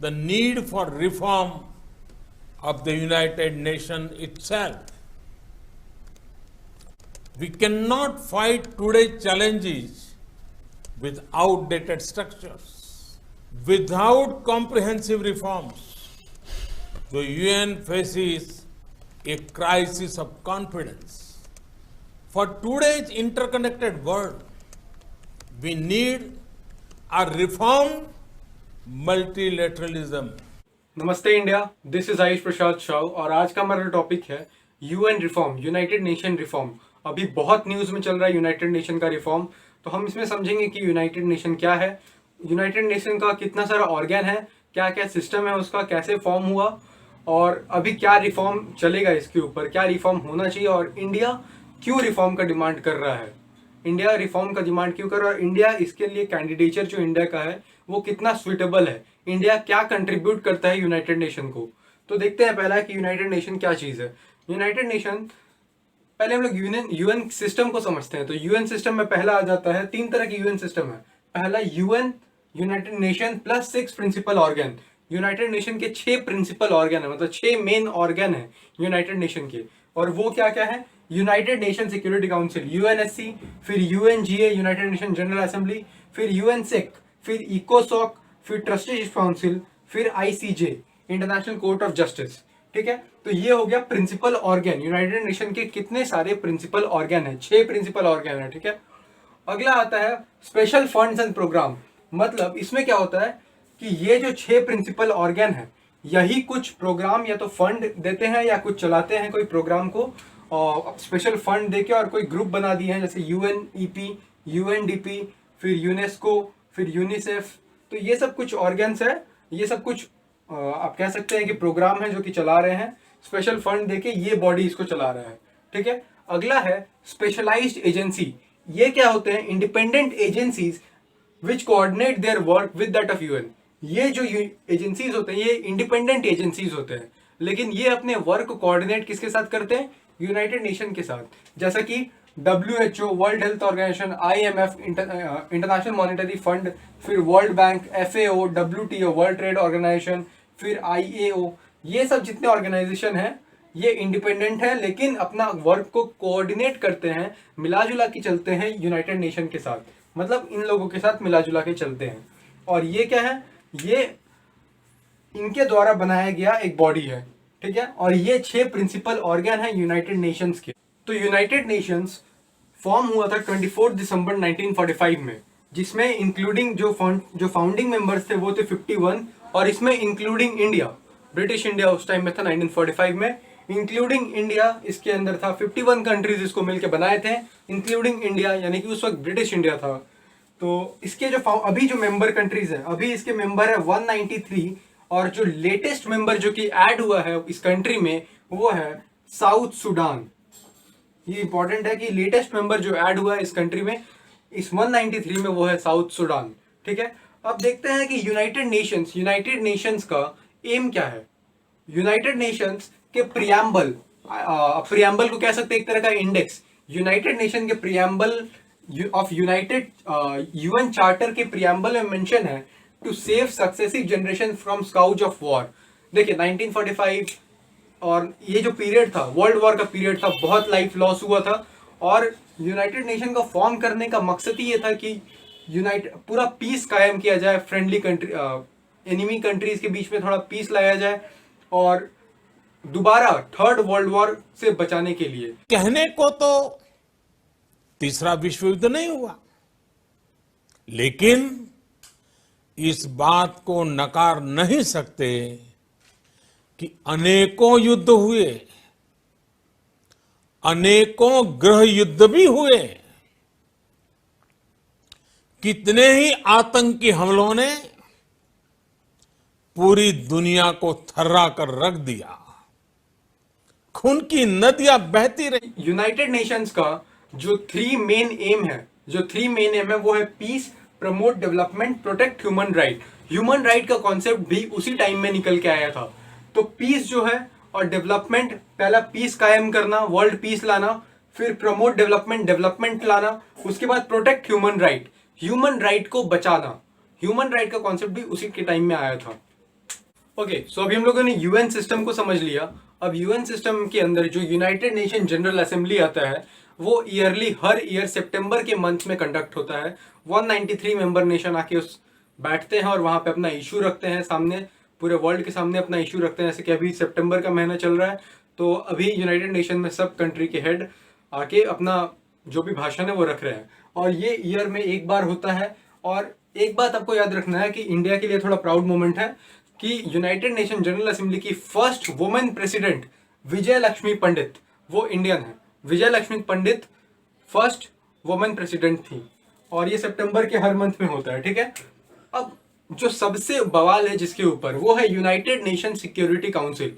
the need for reform of the United Nations itself. We cannot fight today's challenges with outdated structures. Without comprehensive reforms, the UN faces a crisis of confidence. For today's interconnected world, we need a reformed multilateralism. नमस्ते India, this is Ayush Prasad Shah और आज का हमारा topic है UN reform, United nation reform. अभी बहुत news में चल रहा है यूनाइटेड नेशन का रिफॉर्म, तो हम इसमें समझेंगे कि यूनाइटेड नेशन क्या है, यूनाइटेड नेशन का कितना सारा ऑर्गन है, क्या क्या सिस्टम है उसका, कैसे फॉर्म हुआ और अभी क्या रिफॉर्म चलेगा इसके ऊपर, क्या रिफॉर्म होना चाहिए और इंडिया क्यों रिफॉर्म का डिमांड कर रहा है। इंडिया रिफॉर्म का डिमांड क्यों कर रहा है, इंडिया इसके लिए कैंडिडेचर जो इंडिया का है वो कितना सुइटेबल है, इंडिया क्या कंट्रीब्यूट करता है यूनाइटेड नेशन को। तो देखते हैं पहला कि यूनाइटेड नेशन क्या चीज़ है। यूनाइटेड नेशन, पहले हम लोग यूएन सिस्टम को समझते हैं। तो यूएन सिस्टम में पहला आ जाता है, 3 तरह की यूएन सिस्टम है। पहला UN, United Nation plus 6 principal organ. United Nation के 6 प्रिंसिपल ऑर्गन है, मतलब 6 मेन ऑर्गन है यूनाइटेड नेशन के। और वो क्या क्या है, United Nation Security Council UNSC, फिर UNGA United Nation General Assembly, फिर यूएनसेक, फिर इकोसॉक, फिर ट्रस्टीज काउंसिल, फिर ICJ International Court of Justice. ठीक है, तो ये हो गया प्रिंसिपल ऑर्गन। यूनाइटेड नेशन के कितने सारे प्रिंसिपल ऑर्गन है, 6 प्रिंसिपल ऑर्गन है। ठीक है, अगला आता है स्पेशल फंड्स एंड प्रोग्राम। मतलब इसमें क्या होता है कि ये जो 6 प्रिंसिपल ऑर्गन है यही कुछ प्रोग्राम या तो फंड देते हैं या कुछ चलाते हैं कोई प्रोग्राम को, और स्पेशल फंड देके और कोई ग्रुप बना दिए हैं जैसे यूएनईपी, यूएनडीपी, फिर यूनेस्को, फिर यूनिसेफ। तो ये सब कुछ ऑर्गन्स है, ये सब कुछ आप कह सकते हैं कि प्रोग्राम है जो कि चला रहे हैं, स्पेशल फंड देके ये बॉडी इसको चला रहा है। ठीक है, अगला है स्पेशलाइज्ड एजेंसी। ये क्या होते हैं, independent agencies which coordinate their work with that of UN. ये जो एजेंसीज होते हैं ये इंडिपेंडेंट एजेंसीज होते हैं, लेकिन ये अपने वर्क कोऑर्डिनेट किसके साथ करते हैं, यूनाइटेड नेशन के साथ। जैसा कि WHO, World Health Organization, IMF, International Monetary Fund, फिर World Bank, FAO, WTO, World Trade Organization, फिर IAO, ये सब जितने ऑर्गेनाइजेशन हैं ये इंडिपेंडेंट है लेकिन अपना वर्क को कोऑर्डिनेट करते हैं, मिला जुला के चलते हैं यूनाइटेड नेशन के साथ। मतलब इन लोगों के साथ मिला जुला के चलते हैं। और ये क्या है, ये इनके द्वारा बनाया गया एक बॉडी है। ठीक है, और ये 6 प्रिंसिपल ऑर्गन है यूनाइटेड नेशंस के। तो यूनाइटेड नेशंस फॉर्म हुआ था 24 दिसंबर 1945 में, जिसमें इंक्लूडिंग जो फाउंडिंग मेंबर्स थे वो थे 51, और इसमें इंक्लूडिंग इंडिया, ब्रिटिश इंडिया उस टाइम में था 1945 में, इंक्लूडिंग इंडिया इसके अंदर था। 51 कंट्रीज इसको मिलकर बनाए थे, इंक्लूडिंग इंडिया, यानी कि उस वक्त ब्रिटिश इंडिया था। तो इसके जो अभी जो मेंबर कंट्रीज हैं, अभी इसके मेंबर है 193, और जो लेटेस्ट मेंबर जो कि ऐड हुआ है इस कंट्री में वो है साउथ सुडान। ये इंपॉर्टेंट है कि लेटेस्ट मेंबर जो ऐड हुआ है इस कंट्री में, इस 193 में, वो है साउथ सुडान। ठीक है, अब देखते हैं कि यूनाइटेड नेशंस का एम क्या है। यूनाइटेड नेशंस के प्रियम्बल को कह सकते हैं एक तरह का इंडेक्स। यूनाइटेड नेशन के प्रियम्बल ऑफ यूएन चार्टर के प्रियम्बल में मेंशन है to save successive generation from scourge of war. देखिए 1945 और ये जो पीरियड था, वर्ल्ड वॉर का पीरियड था, बहुत लाइफ लॉस हुआ था। और यूनाइटेड नेशन का फॉर्म करने का मकसद ही ये था कि पूरा पीस कायम किया जाए, फ्रेंडली कंट्री एनिमी कंट्रीज के बीच में थोड़ा पीस लाया जाए और दोबारा 3rd वर्ल्ड वॉर से बचाने के लिए। कहने को तो तीसरा विश्व युद्ध नहीं हुआ, लेकिन इस बात को नकार नहीं सकते कि अनेकों युद्ध हुए, अनेकों गृह युद्ध भी हुए। कितने ही आतंकी हमलों ने पूरी दुनिया को थर्रा कर रख दिया, खून की नदियां बहती रही। यूनाइटेड नेशंस का जो 3 मेन एम है वो है peace, promote development, protect human right. Human right का कॉन्सेप्ट भी उसी टाइम में निकल के आया था। तो पीस जो है और डेवलपमेंट, पहला पीस कायम करना, वर्ल्ड पीस लाना, फिर प्रमोट डेवलपमेंट लाना, उसके बाद प्रोटेक्ट ह्यूमन राइट को बचाना। ह्यूमन राइट का कॉन्सेप्ट भी उसी के टाइम में आया था। ओके, सो अभी हम लोगों ने यूएन सिस्टम को समझ लिया। अब यूएन सिस्टम के अंदर जो यूनाइटेड नेशन जनरल असेंबली आता है वो ईयरली हर ईयर सितंबर के मंथ में कंडक्ट होता है। 193 मेंबर नेशन आके उस बैठते हैं और वहां पे अपना इशू रखते हैं, सामने पूरे वर्ल्ड के सामने अपना इशू रखते हैं। जैसे कि अभी सितंबर का महीना चल रहा है तो अभी यूनाइटेड नेशन में सब कंट्री के हेड आके अपना जो भी भाषण है वो रख रहे हैं और ये ईयर में एक बार होता है। और एक बात आपको याद रखना है कि इंडिया के लिए थोड़ा प्राउड मोमेंट है कि यूनाइटेड नेशन जनरल असेंबली की फर्स्ट वुमेन प्रेसिडेंट विजय लक्ष्मी पंडित, वो इंडियन है। विजय लक्ष्मी पंडित फर्स्ट वुमेन प्रेसिडेंट थी और ये सितंबर के हर मंथ में होता है, ठीक है। अब जो सबसे बवाल है जिसके ऊपर, वो है यूनाइटेड नेशन सिक्योरिटी काउंसिल।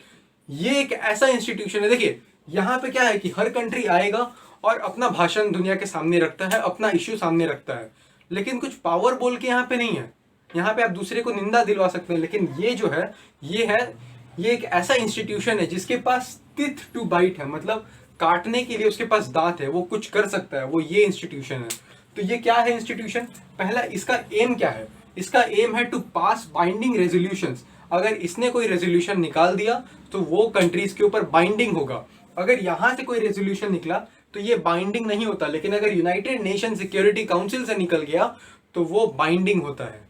ये एक ऐसा इंस्टीट्यूशन है, देखिए यहाँ पे क्या है कि हर कंट्री आएगा और अपना भाषण दुनिया के सामने रखता है, अपना इश्यू सामने रखता है, लेकिन कुछ पावर बोल के यहाँ पे नहीं है। यहाँ पे आप दूसरे को निंदा दिलवा सकते हैं, लेकिन ये जो है ये एक ऐसा इंस्टीट्यूशन है जिसके पास टिथ टू बाइट है, मतलब काटने के लिए उसके पास दांत है, वो कुछ कर सकता है, वो ये इंस्टीट्यूशन है। तो ये क्या है इंस्टीट्यूशन? पहला, इसका एम क्या है? इसका एम है टू पास बाइंडिंग रेजोल्यूशंस। अगर इसने कोई रेजोल्यूशन निकाल दिया तो वो कंट्रीज के ऊपर बाइंडिंग होगा। अगर यहां से कोई रेजोल्यूशन निकला तो ये बाइंडिंग नहीं होता, लेकिन अगर यूनाइटेड नेशन सिक्योरिटी काउंसिल से निकल गया तो वो बाइंडिंग होता है,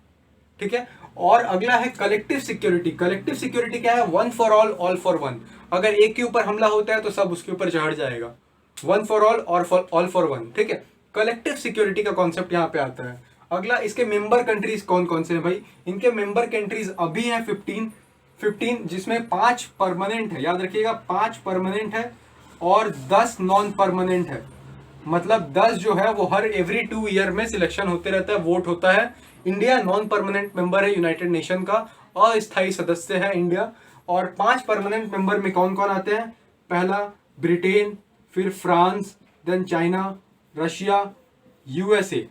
ठीक है। और अगला है कलेक्टिव सिक्योरिटी। कलेक्टिव सिक्योरिटी क्या है? One for all for one. अगर एक के ऊपर हमला होता है तो सब उसके ऊपर चढ़ जाएगा। वन फॉर ऑल और ऑल फॉर वन, ठीक है। कलेक्टिव सिक्योरिटी का कॉन्सेप्ट यहाँ पे आता है। अगला, इसके मेंबर कंट्रीज कौन कौन से हैं भाई? इनके मेंबर कंट्रीज अभी हैं 15, जिसमें 5 परमानेंट है, याद रखिएगा 5 परमानेंट है और 10 नॉन परमानेंट है। मतलब 10 जो है वो हर एवरी 2 ईयर में सिलेक्शन होते रहता है, वोट होता है। इंडिया नॉन परमानेंट मेंबर है यूनाइटेड नेशन का, अस्थायी सदस्य है इंडिया। और 5 परमानेंट मेंबर में कौन कौन आते हैं? पहला ब्रिटेन, फिर France, then China, Russia, USA.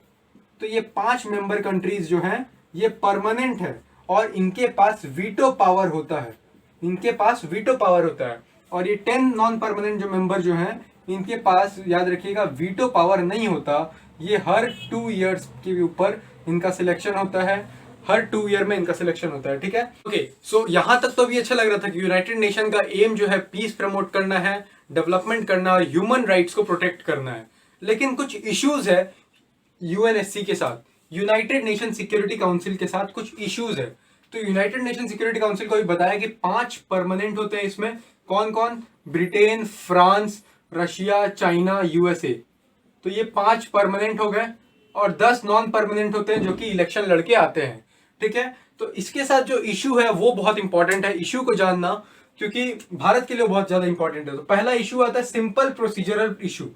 तो ये 5 मेंबर कंट्रीज जो हैं ये परमानेंट है और इनके पास वीटो पावर होता है, इनके पास वीटो पावर होता है। और ये 10 नॉन परमानेंट जो मेंबर जो हैं इनके पास, याद रखिएगा, वीटो पावर नहीं होता। ये हर 2 ईयर्स के ऊपर इनका सिलेक्शन होता है, हर 2 ईयर में इनका सिलेक्शन होता है, ठीक है। ओके, सो यहां तक तो भी अच्छा लग रहा था कि यूनाइटेड नेशन का एम जो है पीस प्रमोट करना है, डेवलपमेंट करना और ह्यूमन राइट्स को प्रोटेक्ट करना है। लेकिन कुछ इश्यूज है यूएनएससी के साथ, यूनाइटेड नेशन सिक्योरिटी काउंसिल के साथ कुछ इश्यूज है। तो यूनाइटेड नेशन सिक्योरिटी काउंसिल को भी बताया कि 5 परमानेंट होते हैं इसमें। कौन कौन? Britain, France, Russia, China, USA. तो ये 5 परमानेंट हो गए और 10 नॉन परमानेंट होते हैं जो कि इलेक्शन लड़के आते हैं, ठीक है। तो इसके साथ जो इशू है वो बहुत इंपॉर्टेंट है, इशू को जानना, क्योंकि भारत के लिए बहुत ज्यादा इंपॉर्टेंट है। तो पहला इशू आता है सिंपल प्रोसीजरल इशू,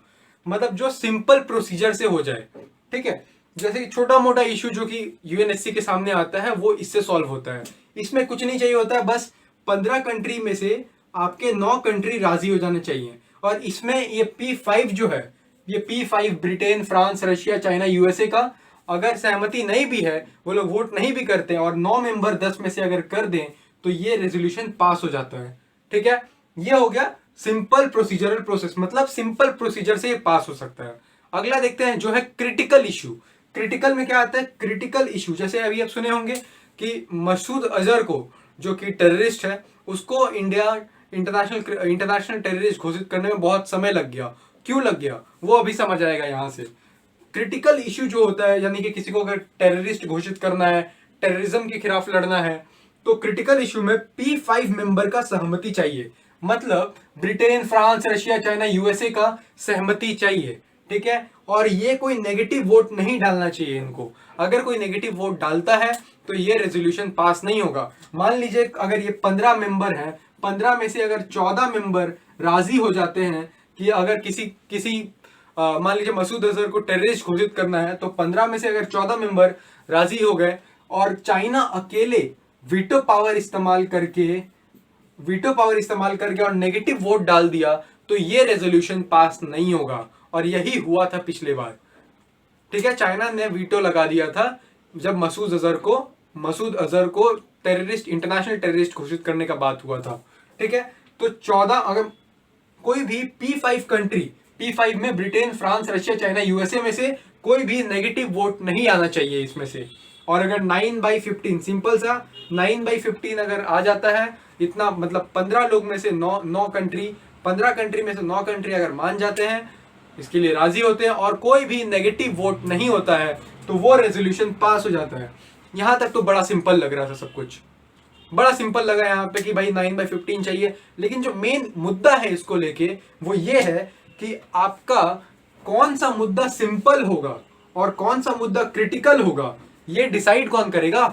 मतलब जो सिंपल प्रोसीजर से हो जाए, ठीक है। जैसे कि छोटा मोटा इशू जो कि यूएनएससी के सामने आता है वो इससे सॉल्व होता है। इसमें कुछ नहीं चाहिए होता है, बस 15 कंट्री में से आपके 9 कंट्री राजी हो जाने चाहिए। और इसमें ये P5 जो है, ये P5 Britain, France, Russia, China, USA का अगर सहमति नहीं भी है, वो लोग वोट नहीं भी करते हैं और 9 मेंबर 10 में से अगर कर दें तो ये रेजोल्यूशन पास हो जाता है, ठीक है। ये हो गया सिंपल प्रोसीजरल प्रोसेस, मतलब सिंपल प्रोसीजर से ये पास हो सकता है। अगला देखते हैं जो है क्रिटिकल इशू। क्रिटिकल में क्या आता है? क्रिटिकल इशू जैसे अभी आप सुने होंगे कि मसूद अजहर को, जो कि टेररिस्ट है, उसको इंडिया इंटरनेशनल टेररिस्ट घोषित करने में बहुत समय लग गया। क्यों लग गया वो अभी समझ आएगा यहाँ से। क्रिटिकल इशू जो होता है, यानी कि किसी को अगर टेररिस्ट घोषित करना है, टेररिज्म के खिलाफ लड़ना है, तो क्रिटिकल इशू में P5 मेंबर का सहमति चाहिए। मतलब Britain, France, Russia, China, USA का सहमति चाहिए, ठीक है। और ये कोई नेगेटिव वोट नहीं डालना चाहिए इनको। अगर कोई नेगेटिव वोट डालता है तो ये रेजोल्यूशन पास नहीं होगा। मान लीजिए अगर ये 15 मेंबर हैं, 15 में से अगर 14 मेंबर राजी हो जाते हैं कि अगर किसी मान लीजिए मसूद अजहर को टेररिस्ट घोषित करना है, तो 15 में से अगर 14 मेंबर राजी हो गए और चाइना अकेले वीटो पावर इस्तेमाल करके और नेगेटिव वोट डाल दिया, तो ये रेजोल्यूशन पास नहीं होगा। और यही हुआ था पिछले बार, ठीक है। चाइना ने वीटो लगा दिया था जब मसूद अजहर को टेररिस्ट, इंटरनेशनल टेररिस्ट घोषित करने का बात हुआ था, ठीक है। तो 14, अगर कोई भी P5 में Britain, France, Russia, China, USA में से कोई भी नेगेटिव वोट नहीं आना चाहिए इसमें से। और अगर 9/15 सिंपल सा 9/15 अगर आ जाता है, इतना मतलब 15 लोग में से 9 कंट्री, 15 कंट्री में से 9 कंट्री अगर मान जाते हैं, इसके लिए राजी होते हैं और कोई भी नेगेटिव वोट नहीं होता है, तो वो रेजोल्यूशन पास हो जाता है। यहां तक तो बड़ा सिंपल लग रहा था, सब कुछ बड़ा सिंपल लगा यहाँ पे कि भाई 9/15 चाहिए। लेकिन जो मेन मुद्दा है इसको लेके वो ये है कि आपका कौन सा मुद्दा सिंपल होगा और कौन सा मुद्दा क्रिटिकल होगा, ये डिसाइड कौन करेगा।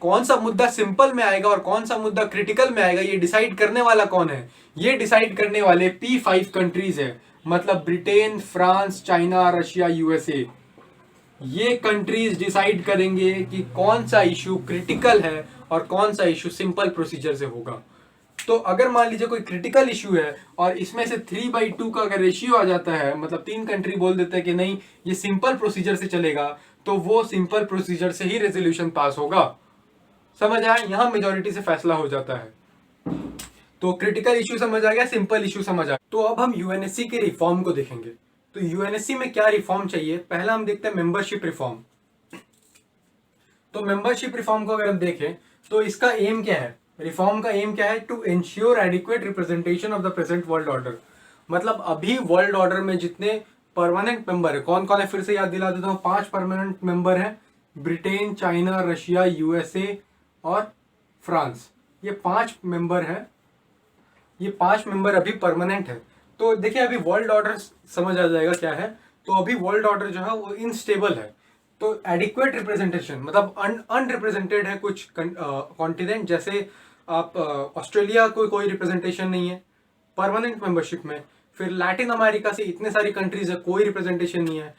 कौन सा मुद्दा सिंपल में आएगा और कौन सा मुद्दा क्रिटिकल में आएगा, ये डिसाइड करने वाला कौन है? ये डिसाइड करने वाले P5 कंट्रीज है, मतलब Britain, France, China, Russia, USA. ये कंट्रीज डिसाइड करेंगे कि कौन सा इशू क्रिटिकल है और कौन सा इशू सिंपल प्रोसीजर से होगा। तो अगर मान लीजिए कोई क्रिटिकल इशू है और इसमें से 3/2 का अगर रेशियो आ जाता है, मतलब 3 कंट्री बोल देते हैं कि नहीं ये सिंपल प्रोसीजर से चलेगा, तो वो सिंपल प्रोसीजर से ही रेजोल्यूशन पास होगा। समझ आया? यहां मेजोरिटी से फैसला हो जाता है। तो क्रिटिकल इशू समझ आ गया, सिंपल इशू समझ आ गया। तो अब हम यूएनएससी के रिफॉर्म को देखेंगे। तो यूएनएससी में क्या रिफॉर्म चाहिए, पहला हम देखते हैं मेंबरशिप रिफॉर्म। तो मेंबरशिप रिफॉर्म को अगर हम देखें तो इसका एम क्या है, रिफॉर्म का एम क्या है? To ensure adequate representation of the present world order. मतलब अभी वर्ल्ड ऑर्डर में जितने परमानेंट मेंबर है, कौन कौन है फिर से याद दिला देता हूँ। 5 परमानेंट मेंबर है, ब्रिटेन, चाइना, रशिया, यूएसए और फ्रांस। ये 5 मेंबर है, ये 5 मेंबर अभी परमानेंट है। तो देखिए अभी वर्ल्ड ऑर्डर समझ आ जाएगा क्या है। तो अभी वर्ल्ड ऑर्डर जो है वो इनस्टेबल है। तो एडिक्वेट रिप्रेजेंटेशन मतलब अनरिप्रेजेंटेड है कुछ कॉन्टिनेंट, जैसे आप ऑस्ट्रेलिया को कोई रिप्रेजेंटेशन नहीं है परमानेंट मेंबरशिप में। फिर लैटिन अमेरिका से इतने सारी कंट्रीज है, कोई रिप्रेजेंटेशन नहीं है।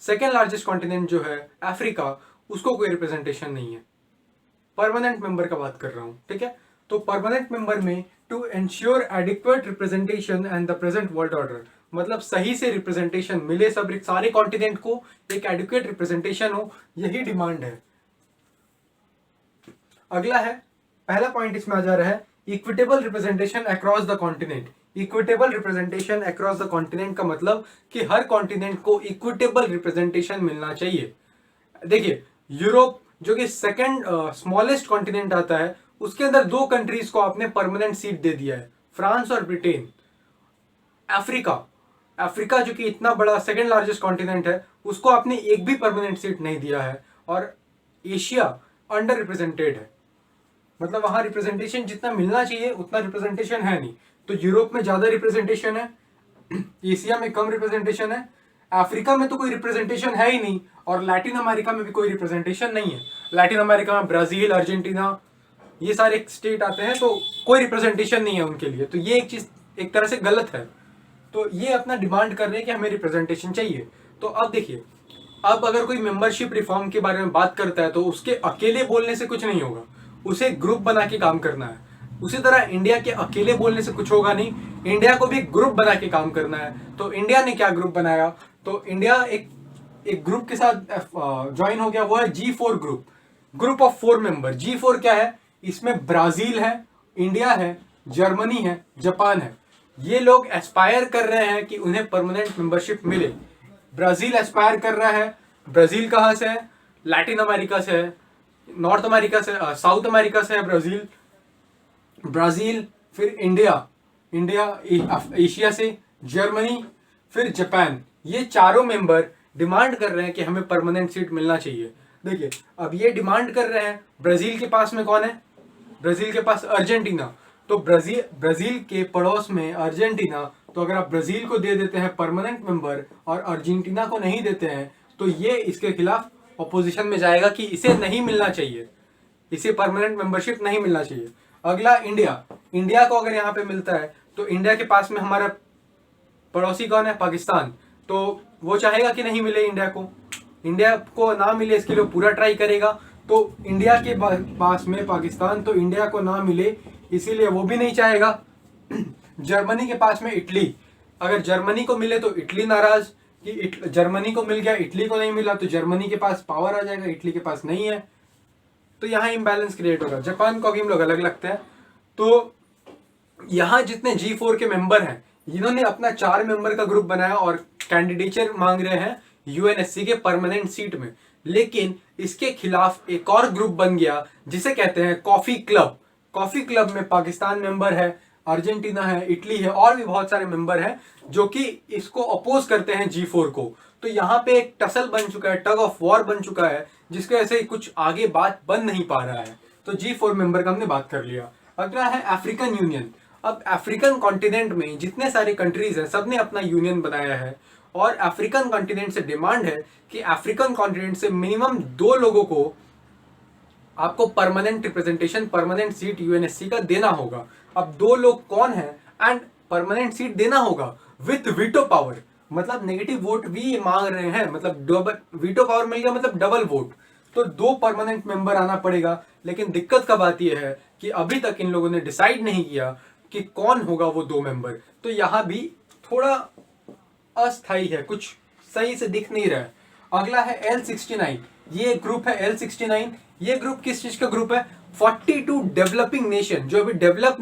सेकेंड लार्जेस्ट कॉन्टिनेंट जो है अफ्रीका, उसको कोई रिप्रेजेंटेशन नहीं है। परमानेंट मेंबर का बात कर रहा हूं, ठीक है। तो परमानेंट मेंबर में to ensure adequate representation and the present world order, मतलब सही से रिप्रेजेंटेशन मिले सब सारे कॉन्टिनेंट को, एक एडिक्वेट रिप्रेजेंटेशन हो, यही डिमांड है। अगला है, पहला पॉइंट इसमें आ जा रहा है equitable representation across the continent. Equitable representation across the continent का मतलब कि हर कॉन्टिनेंट को इक्विटेबल रिप्रेजेंटेशन मिलना चाहिए। देखिए यूरोप जो कि सेकंड स्मॉलेस्ट कॉन्टिनेंट आता है, उसके अंदर 2 कंट्रीज को आपने परमानेंट सीट दे दिया है, फ्रांस और ब्रिटेन। अफ्रीका जो कि इतना बड़ा सेकंड लार्जेस्ट कॉन्टिनेंट है, उसको आपने एक भी परमानेंट सीट नहीं दिया है। और एशिया अंडर रिप्रेजेंटेड है, मतलब वहां रिप्रेजेंटेशन जितना मिलना चाहिए उतना रिप्रेजेंटेशन है नहीं। तो यूरोप में ज्यादा रिप्रेजेंटेशन है, एशिया में कम रिप्रेजेंटेशन है, अफ्रीका में तो कोई रिप्रेजेंटेशन है ही नहीं, और लैटिन अमेरिका में भी कोई रिप्रेजेंटेशन नहीं है। लैटिन अमेरिका में ब्राजील, अर्जेंटीना, ये सारे स्टेट आते हैं, तो कोई रिप्रेजेंटेशन नहीं है उनके लिए। तो ये एक चीज एक तरह से गलत है। तो ये अपना डिमांड कर रहे हैं कि हमें रिप्रेजेंटेशन चाहिए। तो अब देखिए, अब अगर कोई मेंबरशिप रिफॉर्म के बारे में बात करता है तो उसके अकेले बोलने से कुछ नहीं होगा, उसे ग्रुप बना के काम करना है। उसी तरह इंडिया के अकेले बोलने से कुछ होगा नहीं, इंडिया को भी ग्रुप बना के काम करना है। तो इंडिया ने क्या ग्रुप बनाया, तो इंडिया एक ग्रुप के साथ ज्वाइन हो गया, वो है G4 group of 4 member. G4 क्या है, इसमें ब्राजील है, इंडिया है, जर्मनी है, जापान है। ये लोग एस्पायर कर रहे हैं कि उन्हें परमानेंट मेंबरशिप मिले। ब्राजील एस्पायर कर रहा है। ब्राजील कहाँ से है? लैटिन अमेरिका से है, नॉर्थ अमेरिका से, साउथ अमेरिका से है ब्राजील, फिर इंडिया एशिया से, जर्मनी, फिर जापान। ये चारों मेंबर डिमांड कर रहे हैं कि हमें परमानेंट सीट मिलना चाहिए। देखिए अब ये डिमांड कर रहे हैं, ब्राजील के पास में कौन है? ब्राजील के पास अर्जेंटीना। तो ब्राजील के पड़ोस में अर्जेंटीना, तो अगर आप ब्राजील को दे देते हैं परमानेंट मेंबर और अर्जेंटीना को नहीं देते हैं, तो ये इसके खिलाफ ऑपोजिशन में जाएगा कि इसे नहीं मिलना चाहिए, इसे परमानेंट मेंबरशिप नहीं मिलना चाहिए। अगला इंडिया को अगर यहाँ पे मिलता है तो इंडिया के पास में हमारा पड़ोसी कौन है? पाकिस्तान। तो वो चाहेगा कि नहीं मिले इंडिया को ना मिले, इसके लिए पूरा ट्राई करेगा। तो इंडिया के पास में पाकिस्तान, तो इंडिया को ना मिले इसीलिए वो भी नहीं चाहेगा। जर्मनी के पास में इटली, अगर जर्मनी को मिले तो इटली नाराज कि जर्मनी को मिल गया, इटली को नहीं मिला, तो जर्मनी के पास पावर आ जाएगा, इटली के पास नहीं है, तो यहाँ इम्बैलेंस क्रिएट होगा। जापान को हम लोग अलग लगते हैं। तो यहाँ जितने G4 के मेंबर हैं, इन्होंने अपना 4 मेंबर का ग्रुप बनाया और कैंडिडेचर मांग रहे हैं यूएनएससी के परमानेंट सीट में। लेकिन इसके खिलाफ एक और ग्रुप बन गया जिसे कहते हैं कॉफी क्लब। कॉफी क्लब में पाकिस्तान मेंबर है, अर्जेंटीना है, इटली है और भी बहुत सारे मेंबर हैं जो कि इसको अपोज करते हैं G4 को। तो यहाँ पे एक टसल बन चुका है, टग ऑफ वॉर बन चुका है, जिसके वजह से कुछ आगे बात बन नहीं पा रहा है। तो G4 मेंबर का हमने बात कर लिया। अगला है अफ्रीकन यूनियन। अब अफ्रीकन कॉन्टिनेंट में जितने सारे कंट्रीज हैं सबने अपना यूनियन बनाया है और अफ्रीकन कॉन्टिनेंट से डिमांड है कि अफ्रीकन कॉन्टिनेंट से मिनिमम 2 लोगों को आपको permanent representation, permanent seat UNSC का देना होगा। अब 2 लोग कौन है एंड परमानेंट सीट देना होगा विथ वीटो पावर, मतलब नेगेटिव वोट भी मांग रहे हैं, मतलब डबल वीटो पावर मिल गया, मतलब डबल वोट। तो 2 परमानेंट मेंबर आना पड़ेगा। लेकिन दिक्कत का बात यह है कि अभी तक इन लोगों ने डिसाइड नहीं किया कि कौन होगा वो 2 मेंबर। तो यहां भी थोड़ा अस्थायी है, कुछ सही से दिख नहीं रहा है। अगला है L69। ये ग्रुप है L69। ये ग्रुप किस चीज का ग्रुप है? 42 डेवलपिंग नेशन, जो अभी डेवलप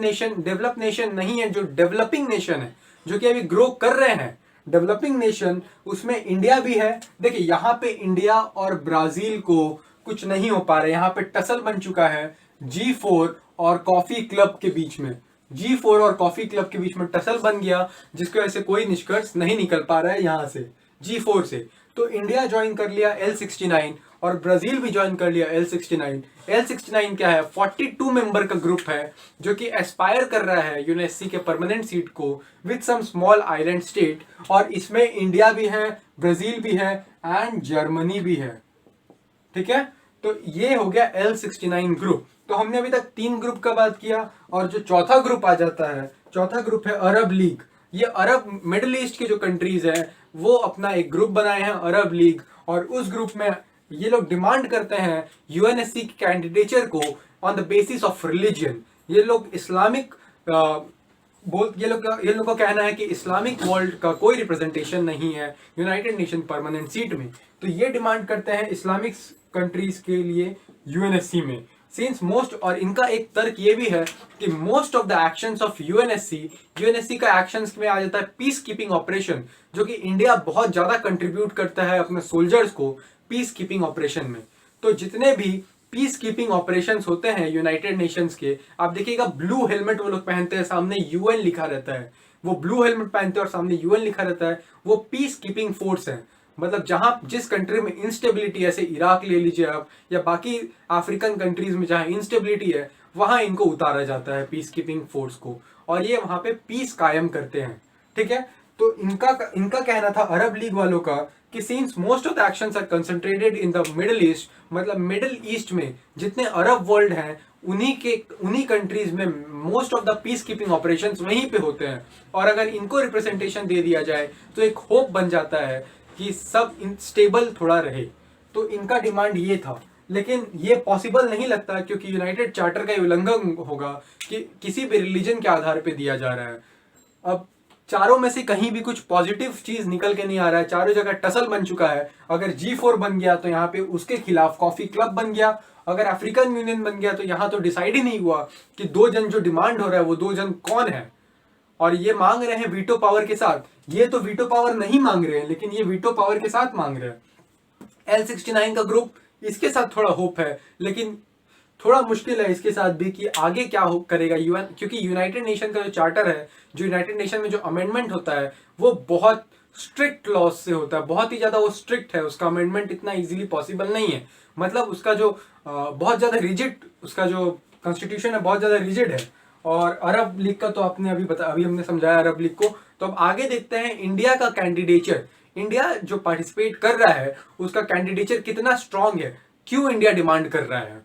नेशन नहीं है, जो डेवलपिंग नेशन है, जो कि अभी ग्रो कर रहे हैं। डेवलपिंग नेशन, उसमें इंडिया भी है। देखिए यहाँ पे इंडिया और ब्राजील को कुछ नहीं हो पा रहा है, यहाँ पे टसल बन चुका है G4 और कॉफी क्लब के बीच में। G4 और कॉफी क्लब के बीच में टसल बन गया, जिसकी वजह से कोई निष्कर्ष नहीं निकल पा रहा है यहाँ से G4 से। तो इंडिया ज्वाइन कर लिया L69 और ब्राजील भी ज्वाइन कर लिया L69। L69 क्या है? 42 मेंबर का ग्रुप है जो कि एस्पायर कर रहा है यूएनएससी के परमानेंट सीट को with some small island state, और इसमें इंडिया भी है, ब्राजील भी है एंड जर्मनी भी है। ठीक है, तो ये हो गया L69 ग्रुप। तो हमने अभी तक 3 ग्रुप का बात किया, और जो चौथा ग्रुप आ जाता है, चौथा ग्रुप है अरब लीग। ये अरब मिडिल ईस्ट के जो कंट्रीज हैं वो अपना एक ग्रुप बनाए हैं, अरब लीग, और उस ग्रुप में ये लोग डिमांड करते हैं यूएनएससी की कैंडिडेचर को on the basis of religion. ये लोग इस्लामिक ये लोग का कहना है कि इस्लामिक वर्ल्ड का कोई रिप्रेजेंटेशन नहीं है यूनाइटेड नेशन परमानेंट सीट में। तो ये डिमांड करते हैं इस्लामिक कंट्रीज के लिए यूएनएससी में। सिंस मोस्ट, और इनका एक तर्क ये भी है कि most of the actions of UNSC का एक्शंस में आ जाता है पीस कीपिंग ऑपरेशन, जो कि इंडिया बहुत ज्यादा कंट्रीब्यूट करता है अपने सोल्जर्स को पीस कीपिंग ऑपरेशन में। तो जितने भी पीस कीपिंग ऑपरेशंस होते हैं यूनाइटेड नेशंस के, आप देखिएगा ब्लू हेलमेट वो लोग पहनते हैं, सामने यूएन लिखा रहता है। वो ब्लू हेलमेट पहनते हैं और सामने यूएन लिखा रहता है, वो पीस कीपिंग फोर्स है। मतलब जहां जिस कंट्री में इंस्टेबिलिटी, ऐसे इराक ले लीजिए आप, या बाकी अफ्रीकन कंट्रीज में जहां इंस्टेबिलिटी है, वहां इनको उतारा जाता है पीस कीपिंग फोर्स को, और ये वहां पे पीस कायम करते हैं। ठीक है, तो इनका कहना था अरब लीग वालों का कि since most of the actions are concentrated in the middle east, मतलब मिडिल ईस्ट में जितने अरब वर्ल्ड हैं उन्हीं कंट्रीज में most of the peace keeping operations वहीं पे होते हैं, और अगर इनको रिप्रेजेंटेशन दे दिया जाए तो एक होप बन जाता है कि सब स्टेबल थोड़ा रहे। तो इनका डिमांड ये था, लेकिन ये पॉसिबल नहीं लगता, क्योंकि यूनाइटेड चार्टर का उल्लंघन होगा कि किसी भी रिलीजन के आधार पे दिया जा रहा है। अब चारों में से कहीं भी कुछ पॉजिटिव चीज निकल के नहीं आ रहा है, चारों जगह टसल बन चुका है। अगर G4 बन गया तो यहाँ पे उसके खिलाफ कॉफी क्लब बन गया, अगर अफ्रीकन यूनियन बन गया तो यहाँ तो डिसाइड ही नहीं हुआ कि 2 जन जो डिमांड हो रहा है वो 2 जन कौन है, और ये मांग रहे हैं वीटो पावर के साथ। ये तो वीटो पावर नहीं मांग रहे हैं, लेकिन ये वीटो पावर के साथ मांग रहे हैं। L69 का ग्रुप, इसके साथ थोड़ा होप है, लेकिन थोड़ा मुश्किल है इसके साथ भी कि आगे क्या करेगा यूएन, क्योंकि यूनाइटेड नेशन का जो चार्टर है, जो यूनाइटेड नेशन में जो अमेंडमेंट होता है, वो बहुत स्ट्रिक्ट लॉज से होता है, बहुत ही ज्यादा वो स्ट्रिक्ट है। उसका अमेंडमेंट इतना इजीली पॉसिबल नहीं है। मतलब उसका जो बहुत ज्यादा रिजिड, उसका जो कॉन्स्टिट्यूशन है बहुत ज्यादा रिजिड है। और अरब लीग का तो आपने अभी हमने समझाया अरब लीग को। तो अब आगे देखते हैं इंडिया का कैंडिडेचर। इंडिया जो पार्टिसिपेट कर रहा है उसका कैंडिडेचर कितना स्ट्रांग है, क्यों इंडिया डिमांड कर रहा है।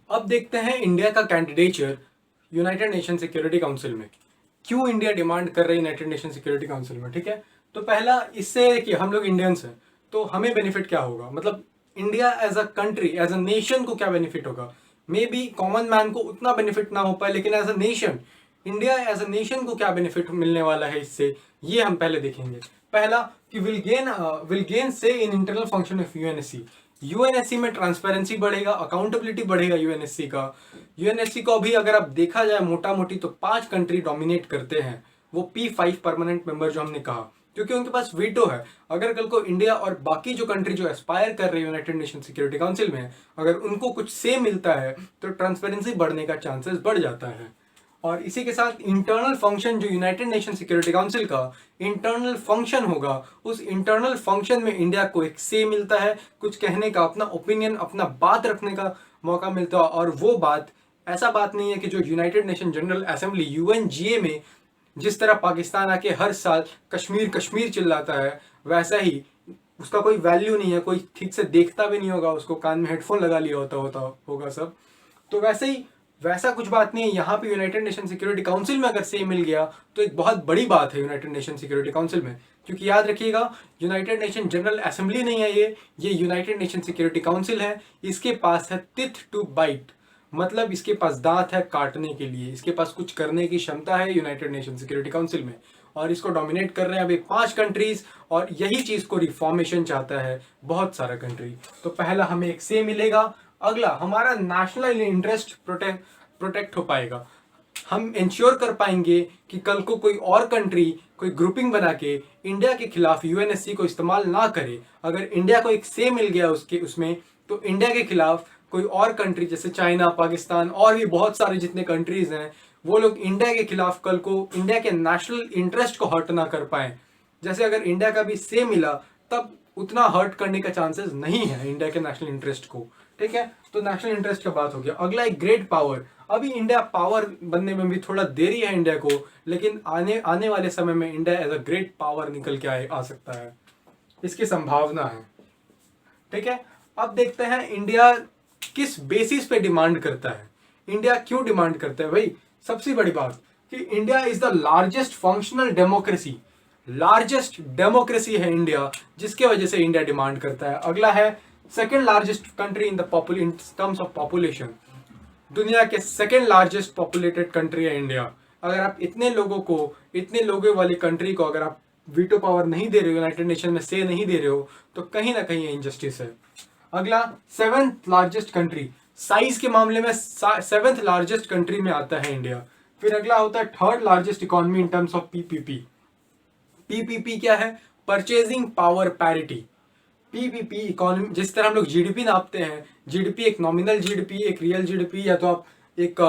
अब देखते हैं इंडिया का candidature United Nation Security council में, क्यों इंडिया डिमांड कर रही है यूनाइटेड नेशन सिक्योरिटी काउंसिल में। ठीक है, तो पहला इससे कि हम लोग इंडियंस हैं तो हमें बेनिफिट क्या होगा, मतलब India as a country, as a nation को क्या बेनिफिट होगा। मे बी कॉमन मैन को उतना बेनिफिट ना हो पाए, लेकिन as a nation, India as a nation को क्या बेनिफिट मिलने वाला है इससे, ये हम पहले देखेंगे। पहला कि विल गेन से in internal function of UNSC. UNSC में ट्रांसपेरेंसी बढ़ेगा, अकाउंटेबिलिटी बढ़ेगा यूएनएससी का। यूएनएससी को अभी अगर आप देखा जाए मोटा मोटी तो 5 कंट्री डोमिनेट करते हैं, वो P5 परमानेंट मेंबर जो हमने कहा, क्योंकि उनके पास वीटो है। अगर कल को इंडिया और बाकी जो कंट्री जो एस्पायर कर रही है यूनाइटेड नेशन सिक्योरिटी काउंसिल में, अगर उनको कुछ से मिलता है तो ट्रांसपेरेंसी बढ़ने का चांसेस बढ़ जाता है। और इसी के साथ इंटरनल फंक्शन जो यूनाइटेड नेशन सिक्योरिटी काउंसिल का इंटरनल फंक्शन होगा, उस इंटरनल फंक्शन में इंडिया को एक से मिलता है, कुछ कहने का, अपना ओपिनियन, अपना बात रखने का मौका मिलता है। और वो बात ऐसा बात नहीं है कि जो United Nation General assembly UNGA में जिस तरह पाकिस्तान आके हर साल कश्मीर कश्मीर चिल्लाता है, वैसा ही उसका कोई वैल्यू नहीं है, कोई ठीक से देखता भी नहीं होगा, उसको कान में हेडफोन लगा लिया होता होगा सब। तो वैसे ही वैसा कुछ बात नहीं है यहाँ पे यूनाइटेड नेशन सिक्योरिटी काउंसिल में अगर से मिल गया तो एक बहुत बड़ी बात है यूनाइटेड नेशन सिक्योरिटी काउंसिल में। क्योंकि याद रखिएगा, यूनाइटेड नेशन जनरल असेंबली नहीं है ये यूनाइटेड नेशन सिक्योरिटी काउंसिल है। इसके पास है टिथ टू बाइट, मतलब इसके पास दांत है काटने के लिए, इसके पास कुछ करने की क्षमता है यूनाइटेड नेशन सिक्योरिटी काउंसिल में। और इसको डोमिनेट कर रहे हैं अभी 5 कंट्रीज, और यही चीज को रिफॉर्मेशन चाहता है बहुत सारा कंट्री। तो पहला हमें एक से मिलेगा, अगला हमारा नेशनल इंटरेस्ट प्रोटेक्ट हो पाएगा। हम इंश्योर कर पाएंगे कि कल को कोई और कंट्री कोई ग्रुपिंग बना के इंडिया के खिलाफ यूएनएससी को इस्तेमाल ना करे। अगर इंडिया को एक से मिल गया उसमें, तो इंडिया के खिलाफ कोई और कंट्री जैसे चाइना, पाकिस्तान और भी बहुत सारे जितने कंट्रीज हैं, वो लोग इंडिया के खिलाफ कल को इंडिया के नेशनल इंटरेस्ट को हर्ट ना कर पाए। जैसे अगर इंडिया का भी से मिला तब उतना हर्ट करने का चांसेस नहीं है इंडिया के नेशनल इंटरेस्ट को। ठीक है, तो नेशनल इंटरेस्ट का बात हो गया। अगला एक ग्रेट पावर। अभी इंडिया पावर बनने में भी थोड़ा देरी है इंडिया को, लेकिन आने वाले समय में India as a great power निकल के आ सकता है, इसकी संभावना है। ठीक है, अब देखते हैं इंडिया किस बेसिस पे डिमांड करता है। इंडिया क्यों डिमांड करता है भाई? सबसे बड़ी बात कि India is the largest functional democracy, largest democracy है इंडिया, जिसके वजह से इंडिया डिमांड करता है। अगला है second largest country in terms of population, दुनिया के सेकेंड लार्जेस्ट पॉपुलेटेड कंट्री है इंडिया। अगर आप इतने लोगों वाली कंट्री को अगर आप वीटो पावर नहीं दे रहे हो, यूनाइटेड नेशन में से नहीं दे रहे हो, तो कहीं ना कहीं इनजस्टिस है। अगला 7th लार्जेस्ट कंट्री, साइज के मामले में 7th लार्जेस्ट कंट्री में आता है इंडिया। फिर अगला होता है 3rd largest economy in terms of PPP. PPP क्या है? Purchasing power parity. PPP economy, जिस तरह हम लोग जीडीपी नापते हैं, जीडीपी एक नॉमिनल जीडीपी, एक रियल जीडीपी, या तो आप एक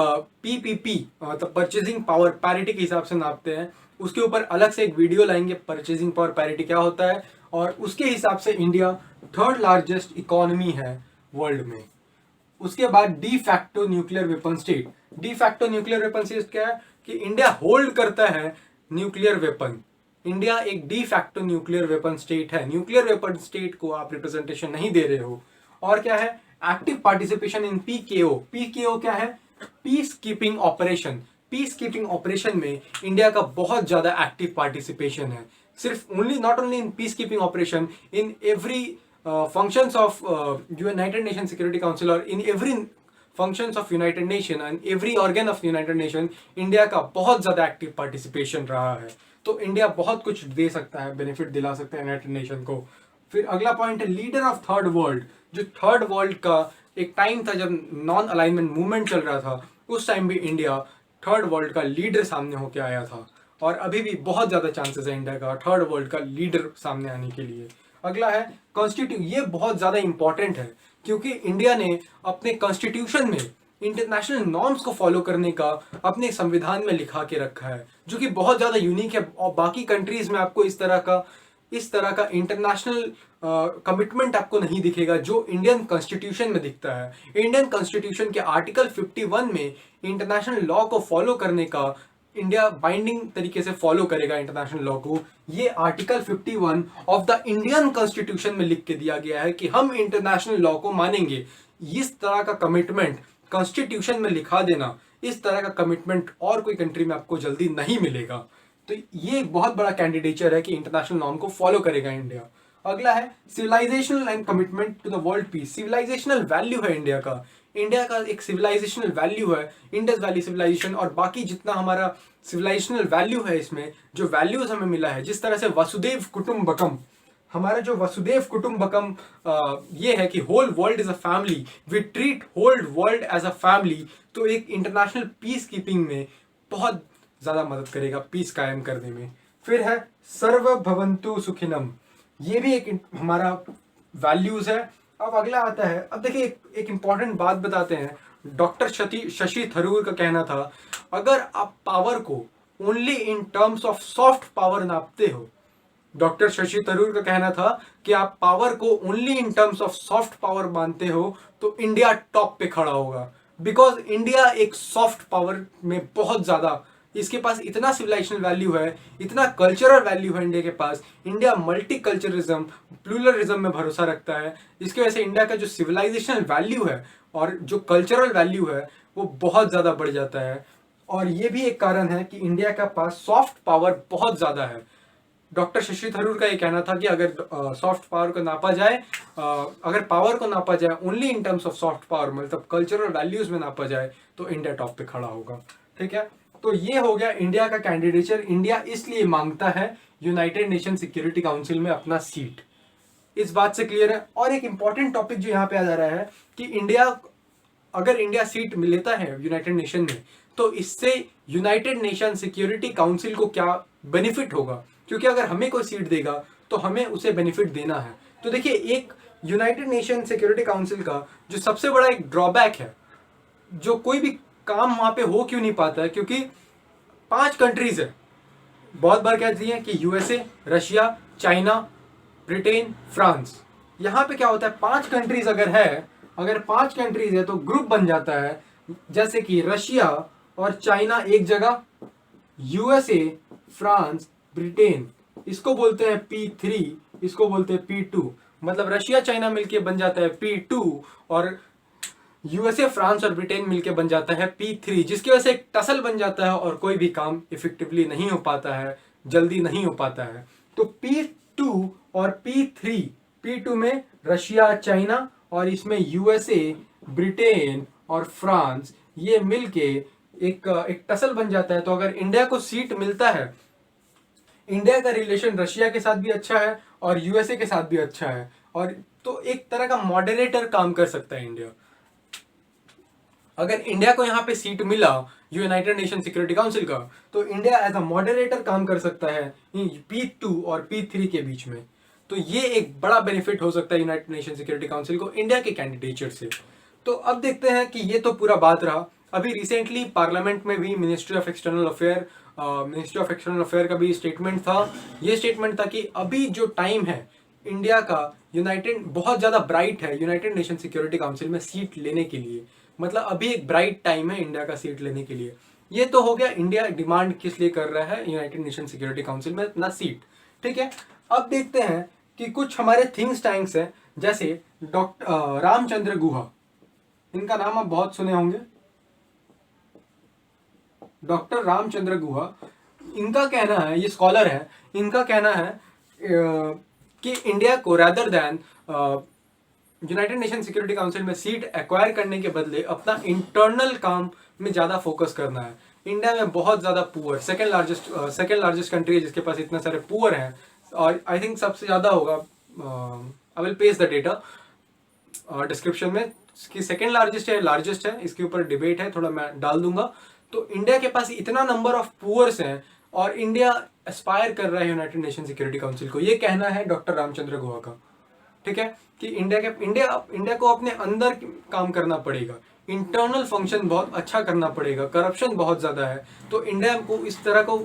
पीपीपी मतलब परचेजिंग पावर पैरिटी के हिसाब से नापते हैं। उसके ऊपर अलग से एक वीडियो लाएंगे परचेजिंग पावर पैरिटी क्या होता है, और उसके हिसाब से इंडिया 3rd लार्जेस्ट इकोनॉमी है वर्ल्ड में। उसके बाद de facto nuclear weapon state. De facto nuclear weapon state क्या है? कि इंडिया होल्ड करता है न्यूक्लियर वेपन। इंडिया एक de facto nuclear weapon state है। न्यूक्लियर वेपन स्टेट को आप रिप्रेजेंटेशन नहीं दे रहे हो। और क्या है? Active participation in पीकेओ। पीकेओ क्या है? Peace keeping operation. Peace keeping operation में इंडिया का बहुत ज्यादा एक्टिव पार्टिसिपेशन है। सिर्फ not only in peace keeping operation, in every functions of United Nations Security Council, और in every functions of United Nation and every organ of United Nation, India का बहुत ज़्यादा एक्टिव पार्टिसिपेशन रहा है। तो India बहुत कुछ दे सकता है, बेनिफिट दिला सकता है यूनाइटेड नेशन को। फिर अगला पॉइंट है लीडर ऑफ थर्ड वर्ल्ड। जो थर्ड वर्ल्ड का एक टाइम था जब नॉन अलाइनमेंट मूवमेंट चल रहा था, उस टाइम भी इंडिया थर्ड वर्ल्ड का लीडर सामने होकर आया था, और अभी भी बहुत ज़्यादा चांसेस है इंडिया का थर्ड वर्ल्ड का लीडर सामने आने के लिए। अगला है कॉन्स्टिट्यूशन। ये बहुत ज़्यादा इंपॉर्टेंट है क्योंकि इंडिया ने अपने कॉन्स्टिट्यूशन में इंटरनेशनल नॉर्म्स को फॉलो करने का अपने संविधान में लिखा के रखा है, जो कि बहुत ज़्यादा यूनिक है। और बाकी कंट्रीज में आपको इस तरह का इंटरनेशनल कमिटमेंट आपको नहीं दिखेगा जो इंडियन कॉन्स्टिट्यूशन में दिखता है। इंडियन कॉन्स्टिट्यूशन के आर्टिकल 51 में इंटरनेशनल लॉ को फॉलो करने का, इंडिया बाइंडिंग तरीके से फॉलो करेगा इंटरनेशनल लॉ को, ये article 51 of the Indian constitution में लिख के दिया गया है कि हम इंटरनेशनल लॉ को मानेंगे। इस तरह का कमिटमेंट कॉन्स्टिट्यूशन में लिखा देना, इस तरह का कमिटमेंट और कोई कंट्री में आपको जल्दी नहीं मिलेगा। तो ये एक बहुत बड़ा कैंडिडेचर है कि इंटरनेशनल नॉर्म को फॉलो करेगा इंडिया। अगला है civilisational and commitment to the world peace. Civilisational value है इंडिया का। इंडिया का एक सिविलाइजेशनल वैल्यू है इंडस वैली सिविलाइजेशन, और बाकी जितना हमारा सिविलाइजेशनल वैल्यू है, इसमें जो वैल्यूज हमें मिला है, जिस तरह से वसुदेव कुटुंबकम, हमारा जो वसुदेव कुटुंबकम ये है कि whole world is a family, we treat whole world as a family. तो एक इंटरनेशनल पीस कीपिंग में बहुत ज़्यादा मदद करेगा पीस कायम करने में। फिर है सर्व भवन्तु सुखिनम, ये भी एक हमारा वैल्यूज है। अब अगला आता है, अब देखिए एक इंपॉर्टेंट बात बताते हैं। डॉक्टर शशि थरूर का कहना था, अगर आप पावर को only in terms of soft power नापते हो, डॉक्टर शशि थरूर का कहना था कि आप पावर को only in terms of soft power मानते हो तो इंडिया टॉप पे खड़ा होगा। बिकॉज इंडिया एक सॉफ्ट पावर में बहुत ज्यादा, इसके पास इतना सिविलाइजेशनल वैल्यू है, इतना कल्चरल वैल्यू है इंडिया के पास। इंडिया मल्टी कल्चरिज्म, प्लूरलिज्म में भरोसा रखता है। इसकी वजह से इंडिया का जो सिविलाइजेशनल वैल्यू है और जो कल्चरल वैल्यू है वो बहुत ज्यादा बढ़ जाता है। और ये भी एक कारण है कि इंडिया का पास सॉफ्ट पावर बहुत ज्यादा है। डॉक्टर शशि थरूर का ये कहना था कि अगर सॉफ्ट पावर को नापा जाए, अगर पावर को नापा जाए only in terms of soft power, मतलब कल्चरल वैल्यूज में नापा जाए, तो इंडिया टॉप पे खड़ा होगा। ठीक है, तो ये हो गया इंडिया का कैंडिडेचर। इंडिया इसलिए मांगता है यूनाइटेड नेशन सिक्योरिटी काउंसिल में अपना सीट, इस बात से क्लियर है। और एक इंपॉर्टेंट टॉपिक जो यहाँ पे आ जा रहा है कि अगर इंडिया सीट लेता है यूनाइटेड नेशन में, तो इससे यूनाइटेड नेशन सिक्योरिटी काउंसिल को क्या बेनिफिट होगा, क्योंकि अगर हमें कोई सीट देगा तो हमें उसे बेनिफिट देना है। तो देखिए, एक यूनाइटेड नेशन सिक्योरिटी काउंसिल का जो सबसे बड़ा एक ड्रॉबैक है, जो कोई भी काम वहां पे हो क्यों नहीं पाता है, क्योंकि 5 कंट्रीज है। बहुत बार कहती है कि USA, Russia, China, Britain, France. यहाँ पे क्या होता है, 5 कंट्रीज अगर 5 कंट्रीज है तो ग्रुप बन जाता है, जैसे कि रशिया और चाइना एक जगह, यूएसए, फ्रांस, ब्रिटेन, इसको बोलते हैं P3, इसको बोलते हैं P2। मतलब रशिया चाइना मिलके बन जाता है P2 और यूएसए, फ्रांस और ब्रिटेन मिलके बन जाता है P3, जिसकी वजह से एक टसल बन जाता है और कोई भी काम इफेक्टिवली नहीं हो पाता है, जल्दी नहीं हो पाता है। तो P2 और P3, P2 में रशिया, चाइना, और इसमें यूएसए, ब्रिटेन और फ्रांस, ये मिलके एक टसल बन जाता है। तो अगर इंडिया को सीट मिलता है, इंडिया का रिलेशन रशिया के साथ भी अच्छा है और यूएसए के साथ भी अच्छा है, और तो एक तरह का मॉडरेटर काम कर सकता है इंडिया। अगर इंडिया को यहाँ पे सीट मिला यूनाइटेड नेशन सिक्योरिटी काउंसिल का, तो इंडिया एज अ मॉडरेटर काम कर सकता है P2 और P3 के बीच में। तो ये एक बड़ा बेनिफिट हो सकता है यूनाइटेड नेशन सिक्योरिटी काउंसिल को इंडिया के कैंडिडेचर से। तो अब देखते हैं कि ये तो पूरा बात रहा। अभी रिसेंटली पार्लियामेंट में भी मिनिस्ट्री ऑफ एक्सटर्नल अफेयर का भी स्टेटमेंट था। ये स्टेटमेंट था कि अभी जो टाइम है इंडिया का बहुत ज्यादा ब्राइट है यूनाइटेड नेशन सिक्योरिटी काउंसिल में सीट लेने के लिए। मतलब अभी एक ब्राइट टाइम है इंडिया का सीट लेने के लिए। ये तो हो गया इंडिया डिमांड किस लिए कर रहा है यूनाइटेड नेशन सिक्योरिटी काउंसिल में अपना सीट। ठीक है, अब देखते हैं कि कुछ हमारे थिंक टैंक्स हैं, जैसे डॉक्टर रामचंद्र गुहा, इनका नाम आप बहुत सुने होंगे। डॉक्टर रामचंद्र गुहा, इनका कहना है, ये स्कॉलर है, इनका कहना है कि इंडिया को rather than United Nation Security council में सीट एक्वायर करने के बदले अपना इंटरनल काम में ज्यादा फोकस करना है। इंडिया में बहुत ज्यादा पुअर, सेकेंड लार्जेस्ट कंट्री है जिसके पास इतने सारे पुअर हैं, और आई थिंक सबसे ज्यादा होगा। I will paste the data description में, इसकी सेकेंड लार्जेस्ट है, इसके ऊपर डिबेट है, थोड़ा मैं डाल दूंगा। तो इंडिया के पास इतना नंबर ऑफ पुअर्स हैं और इंडिया एस्पायर कर रहा है यूनाइटेड नेशन सिक्योरिटी काउंसिल को, ये कहना है डॉक्टर रामचंद्र गुहा का। ठीक है, कि इंडिया को अपने अंदर काम करना पड़ेगा, इंटरनल फंक्शन बहुत अच्छा करना पड़ेगा, करप्शन बहुत ज्यादा है, तो इंडिया को इस तरह को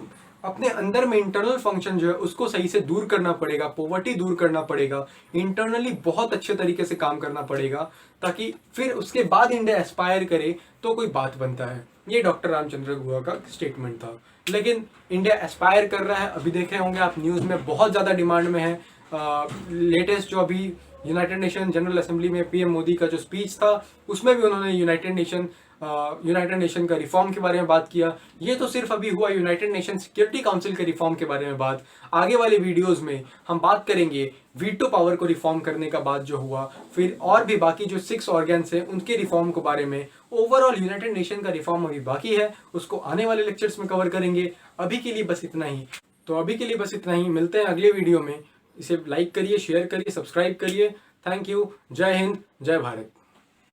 अपने अंदर में इंटरनल फंक्शन जो है उसको सही से दूर करना पड़ेगा, पॉवर्टी दूर करना पड़ेगा, इंटरनली बहुत अच्छे तरीके से काम करना पड़ेगा, ताकि फिर उसके बाद इंडिया एस्पायर करे तो कोई बात बनता है। ये डॉक्टर रामचंद्र गुहा का स्टेटमेंट था। लेकिन इंडिया एस्पायर कर रहा है, अभी देख रहे होंगे आप न्यूज में बहुत ज्यादा डिमांड में है। लेटेस्ट जो अभी यूनाइटेड नेशन जनरल असेंबली में पीएम मोदी का जो स्पीच था, उसमें भी उन्होंने यूनाइटेड नेशन का रिफॉर्म के बारे में बात किया। ये तो सिर्फ अभी हुआ यूनाइटेड नेशन सिक्योरिटी काउंसिल के रिफॉर्म के बारे में बात। आगे वाले वीडियोस में हम बात करेंगे वीटो पावर को रिफॉर्म करने का बात जो हुआ, फिर और भी बाकी जो 6 ऑर्गन्स हैं उनके रिफॉर्म के बारे में। ओवरऑल यूनाइटेड नेशन का रिफॉर्म अभी बाकी है, उसको आने वाले लेक्चर्स में कवर करेंगे। अभी के लिए बस इतना ही, मिलते हैं अगले वीडियो में। इसे लाइक करिए, शेयर करिए, सब्सक्राइब करिए। Thank you. जय हिंद, जय भारत।